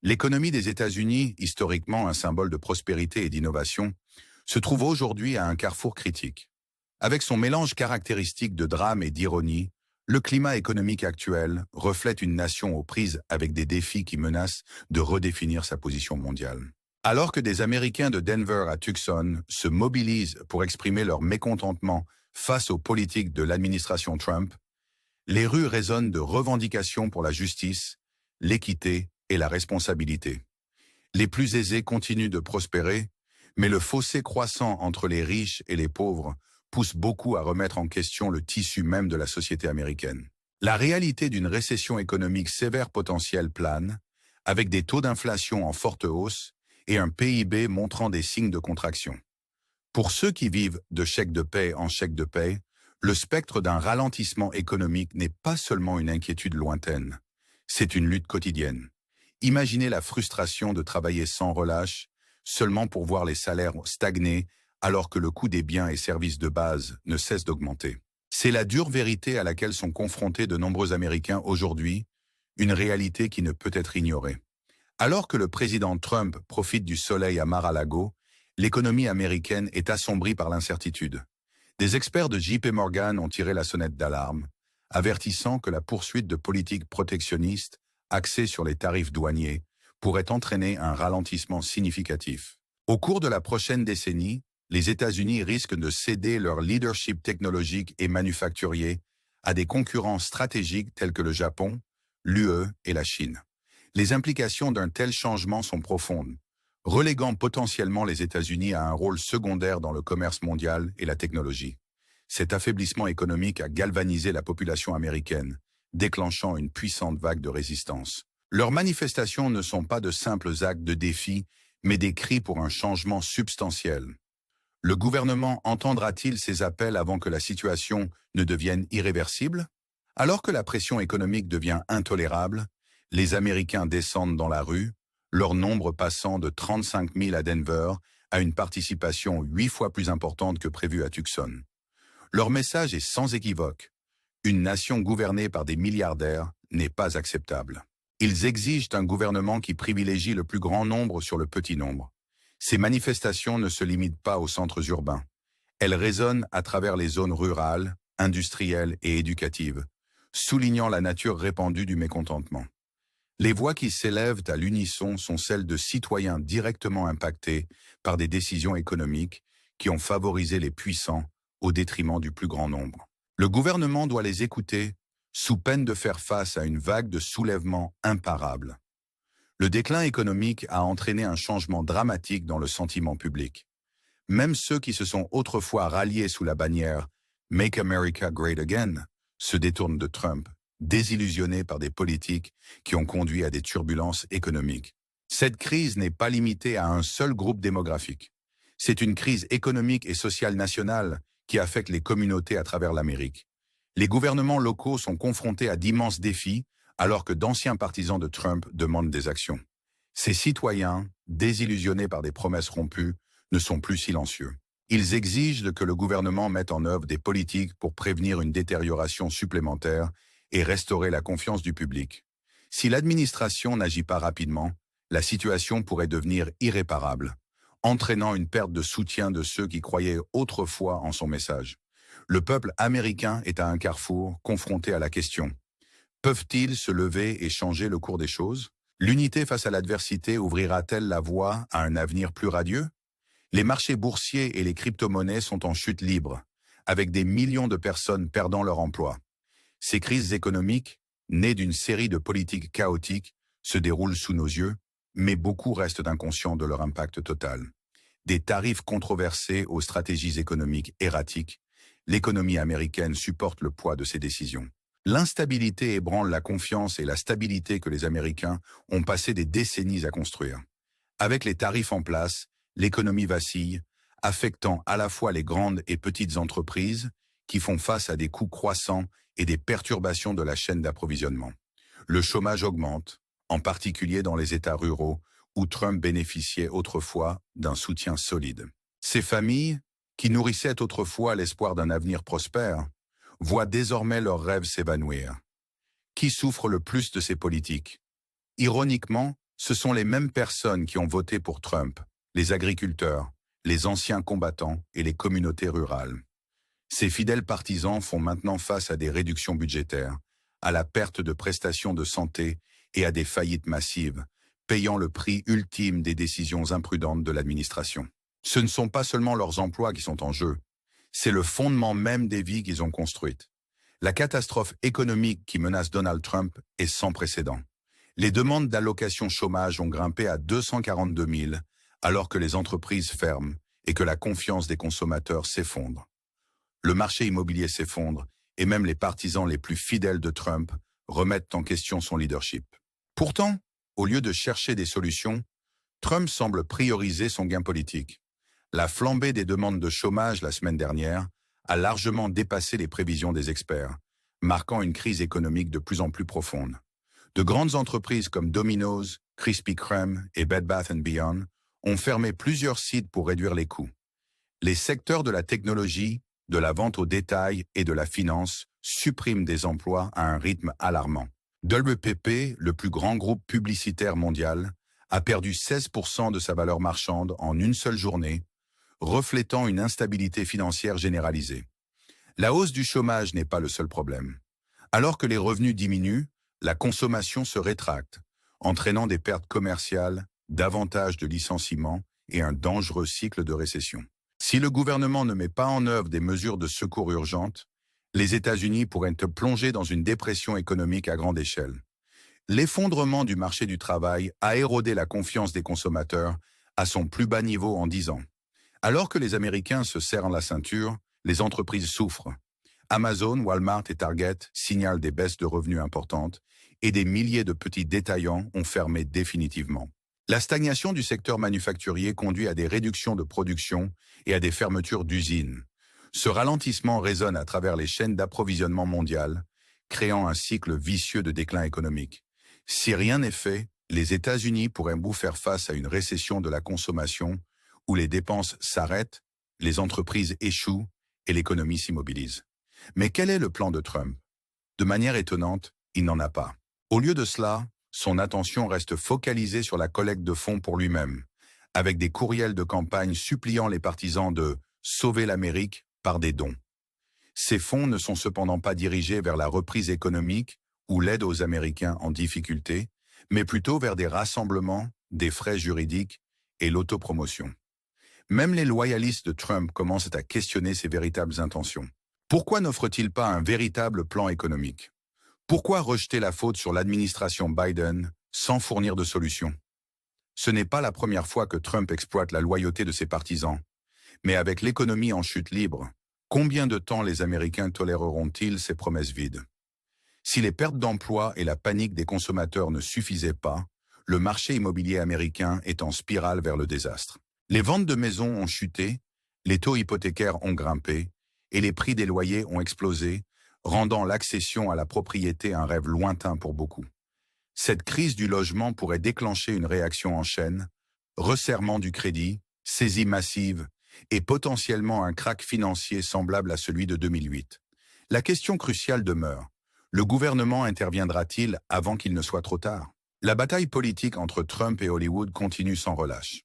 L'économie des États-Unis, historiquement un symbole de prospérité et d'innovation, se trouve aujourd'hui à un carrefour critique. Avec son mélange caractéristique de drame et d'ironie, le climat économique actuel reflète une nation aux prises avec des défis qui menacent de redéfinir sa position mondiale. Alors que des Américains de Denver à Tucson se mobilisent pour exprimer leur mécontentement face aux politiques de l'administration Trump, les rues résonnent de revendications pour la justice, l'équité et la responsabilité. Les plus aisés continuent de prospérer, mais le fossé croissant entre les riches et les pauvres pousse beaucoup à remettre en question le tissu même de la société américaine. La réalité d'une récession économique sévère potentielle plane, avec des taux d'inflation en forte hausse et un PIB montrant des signes de contraction. Pour ceux qui vivent de chèque de paie en chèque de paie, le spectre d'un ralentissement économique n'est pas seulement une inquiétude lointaine, c'est une lutte quotidienne. Imaginez la frustration de travailler sans relâche, seulement pour voir les salaires stagner alors que le coût des biens et services de base ne cesse d'augmenter. C'est la dure vérité à laquelle sont confrontés de nombreux Américains aujourd'hui, une réalité qui ne peut être ignorée. Alors que le président Trump profite du soleil à Mar-a-Lago, l'économie américaine est assombrie par l'incertitude. Des experts de JP Morgan ont tiré la sonnette d'alarme, avertissant que la poursuite de politiques protectionnistes axées sur les tarifs douaniers pourrait entraîner un ralentissement significatif. Au cours de la prochaine décennie, les États-Unis risquent de céder leur leadership technologique et manufacturier à des concurrents stratégiques tels que le Japon, l'UE et la Chine. Les implications d'un tel changement sont profondes, reléguant potentiellement les États-Unis à un rôle secondaire dans le commerce mondial et la technologie. Cet affaiblissement économique a galvanisé la population américaine, déclenchant une puissante vague de résistance. Leurs manifestations ne sont pas de simples actes de défi, mais des cris pour un changement substantiel. Le gouvernement entendra-t-il ces appels avant que la situation ne devienne irréversible? Alors que la pression économique devient intolérable, les Américains descendent dans la rue, leur nombre passant de 35 000 à Denver à une participation 8 fois plus importante que prévu à Tucson. Leur message est sans équivoque. Une nation gouvernée par des milliardaires n'est pas acceptable. Ils exigent un gouvernement qui privilégie le plus grand nombre sur le petit nombre. Ces manifestations ne se limitent pas aux centres urbains. Elles résonnent à travers les zones rurales, industrielles et éducatives, soulignant la nature répandue du mécontentement. Les voix qui s'élèvent à l'unisson sont celles de citoyens directement impactés par des décisions économiques qui ont favorisé les puissants au détriment du plus grand nombre. Le gouvernement doit les écouter, sous peine de faire face à une vague de soulèvements imparables. Le déclin économique a entraîné un changement dramatique dans le sentiment public. Même ceux qui se sont autrefois ralliés sous la bannière « Make America Great Again » se détournent de Trump, désillusionnés par des politiques qui ont conduit à des turbulences économiques. Cette crise n'est pas limitée à un seul groupe démographique. C'est une crise économique et sociale nationale qui affecte les communautés à travers l'Amérique. Les gouvernements locaux sont confrontés à d'immenses défis, alors que d'anciens partisans de Trump demandent des actions. Ces citoyens, désillusionnés par des promesses rompues, ne sont plus silencieux. Ils exigent que le gouvernement mette en œuvre des politiques pour prévenir une détérioration supplémentaire et restaurer la confiance du public. Si l'administration n'agit pas rapidement, la situation pourrait devenir irréparable, entraînant une perte de soutien de ceux qui croyaient autrefois en son message. Le peuple américain est à un carrefour, confronté à la question: peuvent-ils se lever et changer le cours des choses? L'unité face à l'adversité ouvrira-t-elle la voie à un avenir plus radieux? Les marchés boursiers et les crypto-monnaies sont en chute libre, avec des millions de personnes perdant leur emploi. Ces crises économiques, nées d'une série de politiques chaotiques, se déroulent sous nos yeux, mais beaucoup restent inconscients de leur impact total. Des tarifs controversés aux stratégies économiques erratiques, l'économie américaine supporte le poids de ces décisions. L'instabilité ébranle la confiance et la stabilité que les Américains ont passé des décennies à construire. Avec les tarifs en place, l'économie vacille, affectant à la fois les grandes et petites entreprises qui font face à des coûts croissants et des perturbations de la chaîne d'approvisionnement. Le chômage augmente, en particulier dans les États ruraux, où Trump bénéficiait autrefois d'un soutien solide. Ces familles, qui nourrissaient autrefois l'espoir d'un avenir prospère, voient désormais leurs rêves s'évanouir. Qui souffre le plus de ces politiques? Ironiquement, Ce sont les mêmes personnes qui ont voté pour Trump, les agriculteurs, les anciens combattants et les communautés rurales. Ces fidèles partisans font maintenant face à des réductions budgétaires, à la perte de prestations de santé et à des faillites massives, payant le prix ultime des décisions imprudentes de l'administration. Ce ne sont pas seulement leurs emplois qui sont en jeu, c'est le fondement même des vies qu'ils ont construites. La catastrophe économique qui menace Donald Trump est sans précédent. Les demandes d'allocation chômage ont grimpé à 242 000, alors que les entreprises ferment et que la confiance des consommateurs s'effondre. Le marché immobilier s'effondre et même les partisans les plus fidèles de Trump remettent en question son leadership. Pourtant, au lieu de chercher des solutions, Trump semble prioriser son gain politique. La flambée des demandes de chômage la semaine dernière a largement dépassé les prévisions des experts, marquant une crise économique de plus en plus profonde. De grandes entreprises comme Domino's, Krispy Kreme et Bed Bath & Beyond ont fermé plusieurs sites pour réduire les coûts. Les secteurs de la technologie, de la vente au détail et de la finance suppriment des emplois à un rythme alarmant. WPP, le plus grand groupe publicitaire mondial, a perdu 16% de sa valeur marchande en une seule journée, reflétant une instabilité financière généralisée. La hausse du chômage n'est pas le seul problème. Alors que les revenus diminuent, la consommation se rétracte, entraînant des pertes commerciales, davantage de licenciements et un dangereux cycle de récession. Si le gouvernement ne met pas en œuvre des mesures de secours urgentes, les États-Unis pourraient être plongés dans une dépression économique à grande échelle. L'effondrement du marché du travail a érodé la confiance des consommateurs à son plus bas niveau en 10 ans. Alors que les Américains se serrent la ceinture, les entreprises souffrent. Amazon, Walmart et Target signalent des baisses de revenus importantes et des milliers de petits détaillants ont fermé définitivement. La stagnation du secteur manufacturier conduit à des réductions de production et à des fermetures d'usines. Ce ralentissement résonne à travers les chaînes d'approvisionnement mondiales, créant un cycle vicieux de déclin économique. Si rien n'est fait, les États-Unis pourraient faire face à une récession de la consommation où les dépenses s'arrêtent, les entreprises échouent et l'économie s'immobilise. Mais quel est le plan de Trump? De manière étonnante, il n'en a pas. Au lieu de cela, son attention reste focalisée sur la collecte de fonds pour lui-même, avec des courriels de campagne suppliant les partisans de « sauver l'Amérique » par des dons. Ces fonds ne sont cependant pas dirigés vers la reprise économique ou l'aide aux Américains en difficulté, mais plutôt vers des rassemblements, des frais juridiques et l'autopromotion. Même les loyalistes de Trump commencent à questionner ses véritables intentions. Pourquoi n'offre-t-il pas un véritable plan économique? Pourquoi rejeter la faute sur l'administration Biden sans fournir de solution? Ce n'est pas la première fois que Trump exploite la loyauté de ses partisans. Mais avec l'économie en chute libre, combien de temps les Américains toléreront-ils ces promesses vides? Si les pertes d'emplois et la panique des consommateurs ne suffisaient pas, le marché immobilier américain est en spirale vers le désastre. Les ventes de maisons ont chuté, les taux hypothécaires ont grimpé et les prix des loyers ont explosé, rendant l'accession à la propriété un rêve lointain pour beaucoup. Cette crise du logement pourrait déclencher une réaction en chaîne, resserrement du crédit, saisie massive et potentiellement un krach financier semblable à celui de 2008. La question cruciale demeure. Le gouvernement interviendra-t-il avant qu'il ne soit trop tard? La bataille politique entre Trump et Hollywood continue sans relâche.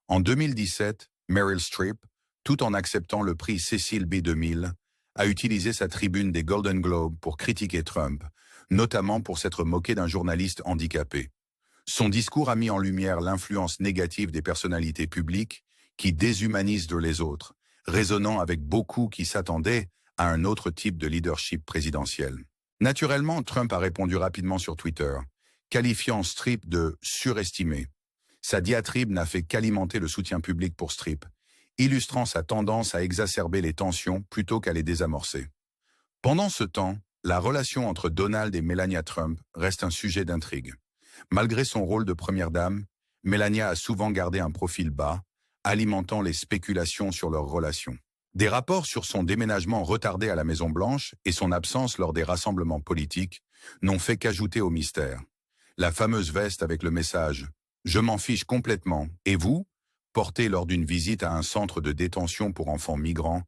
En 2017, Meryl Streep, tout en acceptant le prix Cecil B. 2000, a utilisé sa tribune des Golden Globes pour critiquer Trump, notamment pour s'être moqué d'un journaliste handicapé. Son discours a mis en lumière l'influence négative des personnalités publiques qui déshumanisent les autres, résonnant avec beaucoup qui s'attendaient à un autre type de leadership présidentiel. Naturellement, Trump a répondu rapidement sur Twitter, qualifiant Streep de « surestimé ». Sa diatribe n'a fait qu'alimenter le soutien public pour Streep, illustrant sa tendance à exacerber les tensions plutôt qu'à les désamorcer. Pendant ce temps, la relation entre Donald et Melania Trump reste un sujet d'intrigue. Malgré son rôle de première dame, Melania a souvent gardé un profil bas, alimentant les spéculations sur leur relation. Des rapports sur son déménagement retardé à la Maison-Blanche et son absence lors des rassemblements politiques n'ont fait qu'ajouter au mystère. La fameuse veste avec le message « Je m'en fiche complètement, et vous ?» portée lors d'une visite à un centre de détention pour enfants migrants,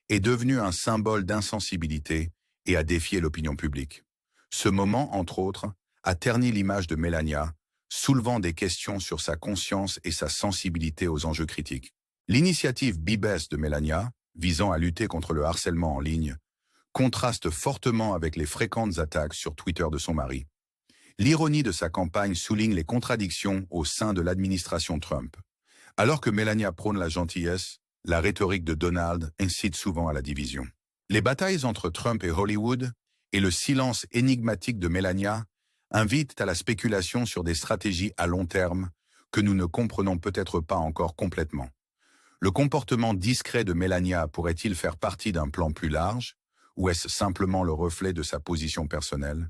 est devenue un symbole d'insensibilité et a défié l'opinion publique. Ce moment, entre autres, a terni l'image de Melania, soulevant des questions sur sa conscience et sa sensibilité aux enjeux critiques. L'initiative Be Best de Melania, visant à lutter contre le harcèlement en ligne, contraste fortement avec les fréquentes attaques sur Twitter de son mari. L'ironie de sa campagne souligne les contradictions au sein de l'administration Trump. Alors que Melania prône la gentillesse, la rhétorique de Donald incite souvent à la division. Les batailles entre Trump et Hollywood et le silence énigmatique de Melania invitent à la spéculation sur des stratégies à long terme que nous ne comprenons peut-être pas encore complètement. Le comportement discret de Melania pourrait-il faire partie d'un plan plus large, ou est-ce simplement le reflet de sa position personnelle?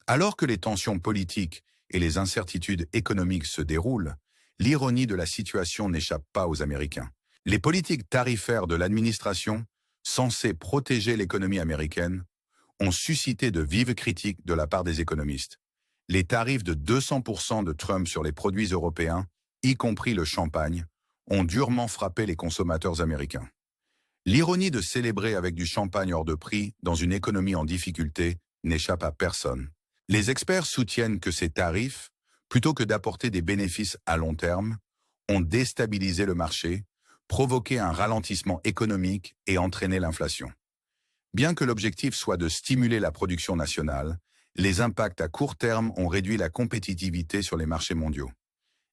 Alors que les tensions politiques et les incertitudes économiques se déroulent, l'ironie de la situation n'échappe pas aux Américains. Les politiques tarifaires de l'administration, censées protéger l'économie américaine, ont suscité de vives critiques de la part des économistes. Les tarifs de 200% de Trump sur les produits européens, y compris le champagne, ont durement frappé les consommateurs américains. L'ironie de célébrer avec du champagne hors de prix dans une économie en difficulté n'échappe à personne. Les experts soutiennent que ces tarifs, plutôt que d'apporter des bénéfices à long terme, ont déstabilisé le marché, provoqué un ralentissement économique et entraîné l'inflation. Bien que l'objectif soit de stimuler la production nationale, les impacts à court terme ont réduit la compétitivité sur les marchés mondiaux.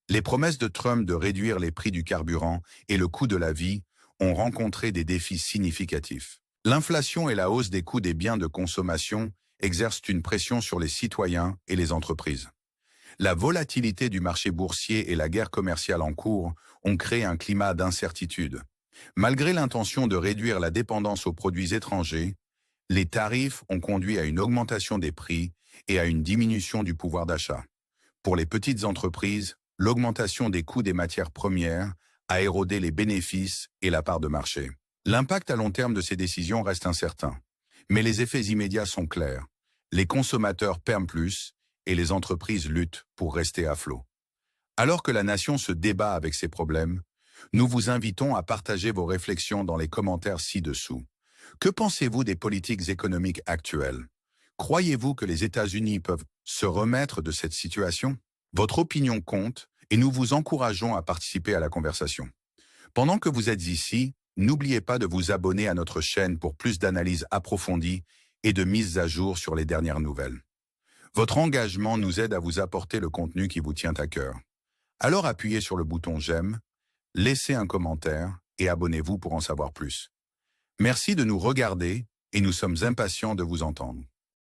Les promesses de Trump de réduire les prix du carburant et le coût de la vie ont rencontré des défis significatifs. L'inflation et la hausse des coûts des biens de consommation exercent une pression sur les citoyens et les entreprises. La volatilité du marché boursier et la guerre commerciale en cours ont créé un climat d'incertitude. Malgré l'intention de réduire la dépendance aux produits étrangers, les tarifs ont conduit à une augmentation des prix et à une diminution du pouvoir d'achat. Pour les petites entreprises, l'augmentation des coûts des matières premières a érodé les bénéfices et la part de marché. L'impact à long terme de ces décisions reste incertain, mais les effets immédiats sont clairs. Les consommateurs perdent plus et les entreprises luttent pour rester à flot. Alors que la nation se débat avec ces problèmes, nous vous invitons à partager vos réflexions dans les commentaires ci-dessous. Que pensez-vous des politiques économiques actuelles? Croyez-vous que les États-Unis peuvent se remettre de cette situation? Votre opinion compte et nous vous encourageons à participer à la conversation. Pendant que vous êtes ici, n'oubliez pas de vous abonner à notre chaîne pour plus d'analyses approfondies et de mises à jour sur les dernières nouvelles. Votre engagement nous aide à vous apporter le contenu qui vous tient à cœur. Alors appuyez sur le bouton j'aime, laissez un commentaire et abonnez-vous pour en savoir plus. Merci de nous regarder et nous sommes impatients de vous entendre.